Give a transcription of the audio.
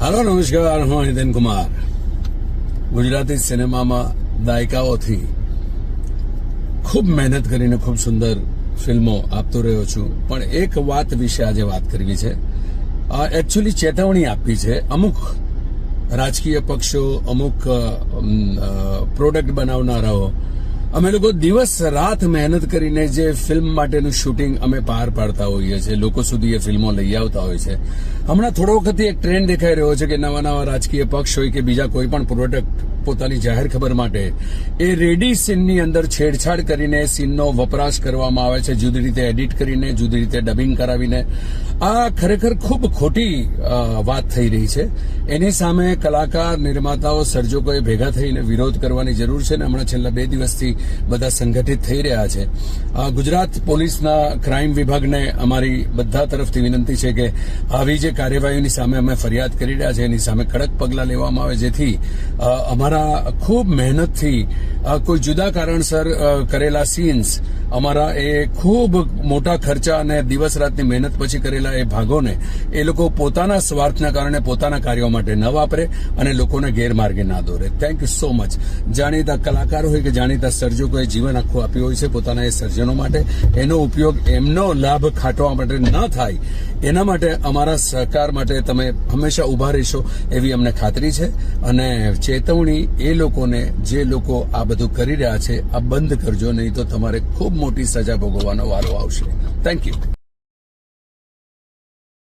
હાલો નમસ્કાર, હું હિતેન કુમાર. ગુજરાતી સિનેમામાં દાયકાઓથી ખૂબ મહેનત કરીને ખૂબ સુંદર ફિલ્મો આપતો રહ્યો છું, પણ એક વાત વિશે આજે વાત કરવી છે. એકચ્યુઅલી ચેતવણી આપવી છે. અમુક રાજકીય પક્ષો, અમુક પ્રોડક્ટ બનાવનારાઓ, અમે લોકો દિવસ રાત મહેનત કરીને જે ફિલ્મ માટેનું શૂટિંગ અમે પાર પાડતા હોઈએ છીએ, લોકો સુધી એ ફિલ્મો લઈ આવતા હોય છે. હમણાં થોડો વખતથી એક ટ્રેન્ડ દેખાઈ રહ્યો છે કે નવા નવા રાજકીય પક્ષ હોય કે બીજા કોઈ પણ પ્રોડક્ટ પોતાની જાહેર ખબર માટે એ રેડી સીનની અંદર છેડછાડ કરીને સીનનો વપરાશ કરવામાં આવે છે, જુદી રીતે એડિટ કરીને, જુદી રીતે ડબિંગ કરાવીને. આ ખરેખર ખૂબ ખોટી વાત થઈ રહી છે. એની સામે કલાકાર, નિર્માતાઓ, સર્જકોએ ભેગા થઈને વિરોધ કરવાની જરૂર છે ને હમણાં છેલ્લા 2 દિવસથી બધા સંગઠિત થઈ રહ્યા છે. ગુજરાત પોલીસના ક્રાઇમ વિભાગને અમારી બધા તરફથી વિનંતી છે કે આવી જે કાર્યવાહીની સામે અમે ફરિયાદ કરી રહ્યા છે એની સામે કડક પગલાં લેવામાં આવે, જેથી અમારા ખૂબ મહેનતથી કોઈ જુદા કારણસર કરેલા સીન્સ, અમારા એ ખૂબ મોટા ખર્ચા અને દિવસ રાતની મહેનત પછી કરેલા એ ભાગોને એ લોકો પોતાના સ્વાર્થના કારણે પોતાના કાર્યો માટે ન વાપરે અને લોકોને ગેરમાર્ગે ના દોરે. Thank you so much. જાણીતા કલાકાર હોય કે જાણીતા સર્જકોએ જીવન આખું આપ્યું હોય છે પોતાના એ સર્જનો માટે. એનો ઉપયોગ, એમનો લાભ ખાટવા માટે ન થાય એના માટે અમારા સહકાર માટે તમે હંમેશા ઉભા રહેશો એવી અમને ખાતરી છે. અને ચેતવણી એ લોકોને, જે લોકો આ બધું કરી રહ્યા છે, આ બંધ કરજો, નહીં તો તમારે ખૂબ મોટી સજા ભોગવવાનો વારો આવશે. Thank you.